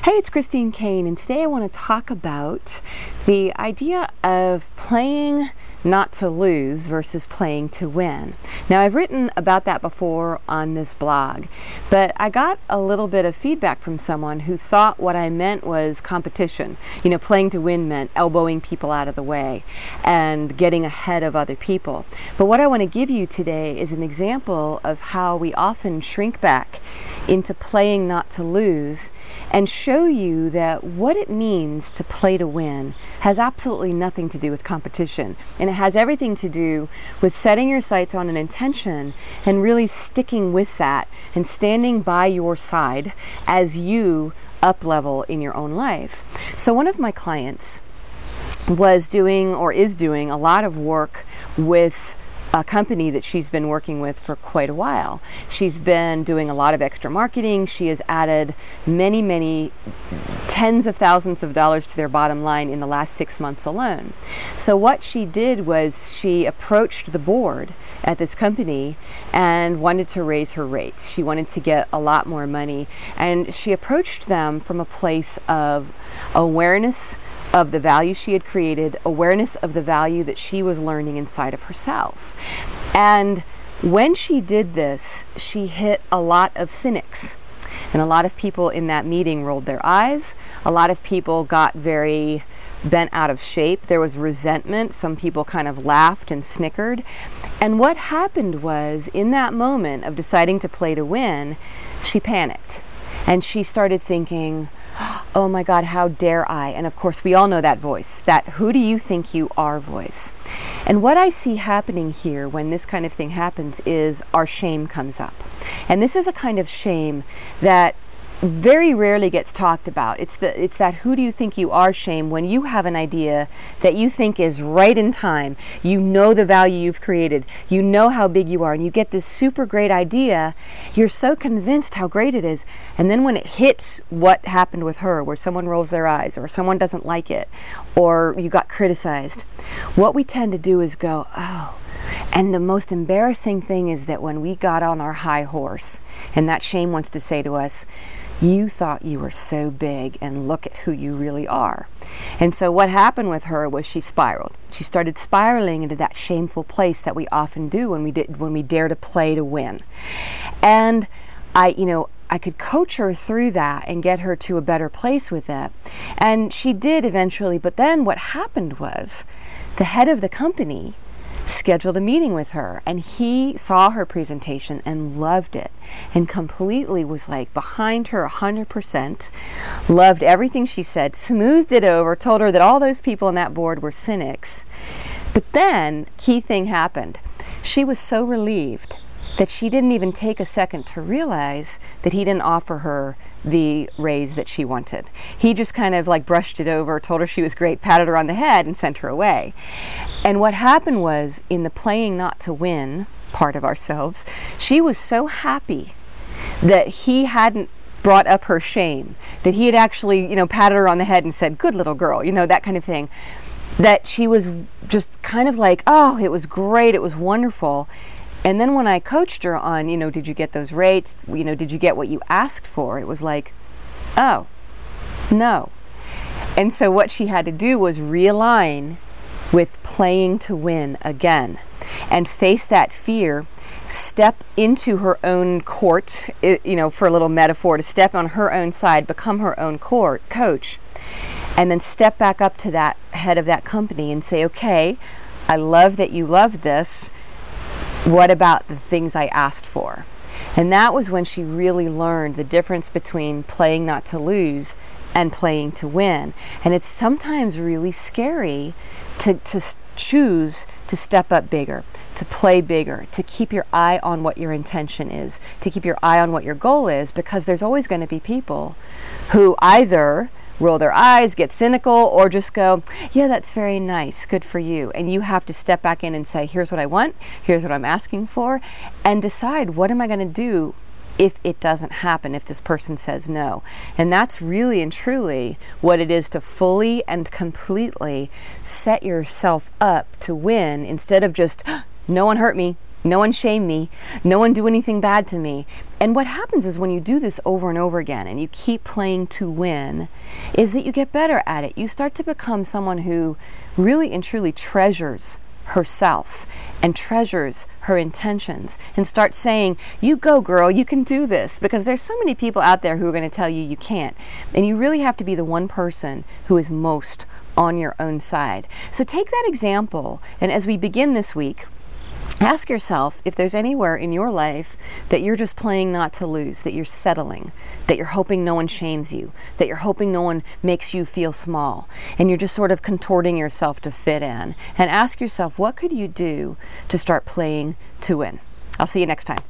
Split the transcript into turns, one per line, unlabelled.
Hey, it's Christine Kane, and today I want to talk about the idea of playing not to lose versus playing to win. Now, I've written about that before on this blog, but I got a little bit of feedback from someone who thought what I meant was competition. You know, playing to win meant elbowing people out of the way and getting ahead of other people. But what I want to give you today is an example of how we often shrink back into playing not to lose and show you that what it means to play to win has absolutely nothing to do with competition. And it has everything to do with setting your sights on an intention and really sticking with that and standing by your side as you up-level in your own life. So one of my clients was doing or is doing a lot of work with a company that she's been working with for quite a while. She's been doing a lot of extra marketing. She has added many tens of thousands of dollars to their bottom line in the last 6 months alone. So what she did was she approached the board at this company and wanted to raise her rates. She wanted to get a lot more money, and she approached them from a place of awareness of the value she had created, awareness of the value that she was learning inside of herself. And when she did this, she hit a lot of cynics. And a lot of people in that meeting rolled their eyes. A lot of people got very bent out of shape. There was resentment. Some people kind of laughed and snickered. And what happened was, in that moment of deciding to play to win, she panicked. And she started thinking, oh my God, how dare I? And of course, we all know that voice, that who do you think you are voice. And what I see happening here when this kind of thing happens is our shame comes up. And this is a kind of shame that very rarely gets talked about. It's that who do you think you are shame when you have an idea that you think is right in time. You know the value you've created. You know how big you are, and you get this super great idea. You're so convinced how great it is. And then when it hits what happened with her, where someone rolls their eyes or someone doesn't like it or you got criticized, what we tend to do is go, oh. And the most embarrassing thing is that when we got on our high horse and that shame wants to say to us, you thought you were so big and look at who you really are. And so what happened with her was she spiraled. She started spiraling into that shameful place that we often do when we dare to play to win. And I could coach her through that and get her to a better place with it. And she did eventually, but then what happened was the head of the company scheduled a meeting with her, and he saw her presentation and loved it and completely was like behind her 100%, loved everything she said, smoothed it over, told her that all those people on that board were cynics. But then, key thing happened. She was so relieved that she didn't even take a second to realize that he didn't offer her the raise that she wanted. He just kind of like brushed it over, told her she was great, patted her on the head, and sent her away. And what happened was, in the playing not to win part of ourselves, she was so happy that he hadn't brought up her shame, that he had actually, patted her on the head and said, good little girl, that kind of thing, that she was just kind of like, oh, it was great, it was wonderful. And then when I coached her on, did you get those rates? Did you get what you asked for? It was like, oh, no. And so what she had to do was realign with playing to win again and face that fear, step into her own court, for a little metaphor, to step on her own side, become her own coach, and then step back up to that head of that company and say, okay, I love that you love this. What about the things I asked for? And that was when she really learned the difference between playing not to lose and playing to win. And it's sometimes really scary to choose to step up bigger, to play bigger, to keep your eye on what your intention is, to keep your eye on what your goal is, because there's always going to be people who either roll their eyes, get cynical, or just go, yeah, that's very nice, good for you. And you have to step back in and say, here's what I want, here's what I'm asking for, and decide, what am I going to do if it doesn't happen, if this person says no? And that's really and truly what it is to fully and completely set yourself up to win, instead of just, no one hurt me, no one shame me, no one do anything bad to me. And what happens is when you do this over and over again and you keep playing to win, is that you get better at it. You start to become someone who really and truly treasures herself and treasures her intentions and start saying, you go girl, you can do this, because there's so many people out there who are going to tell you you can't. And you really have to be the one person who is most on your own side. So take that example, and as we begin this week, ask yourself if there's anywhere in your life that you're just playing not to lose, that you're settling, that you're hoping no one shames you, that you're hoping no one makes you feel small, and you're just sort of contorting yourself to fit in. And ask yourself, what could you do to start playing to win? I'll see you next time.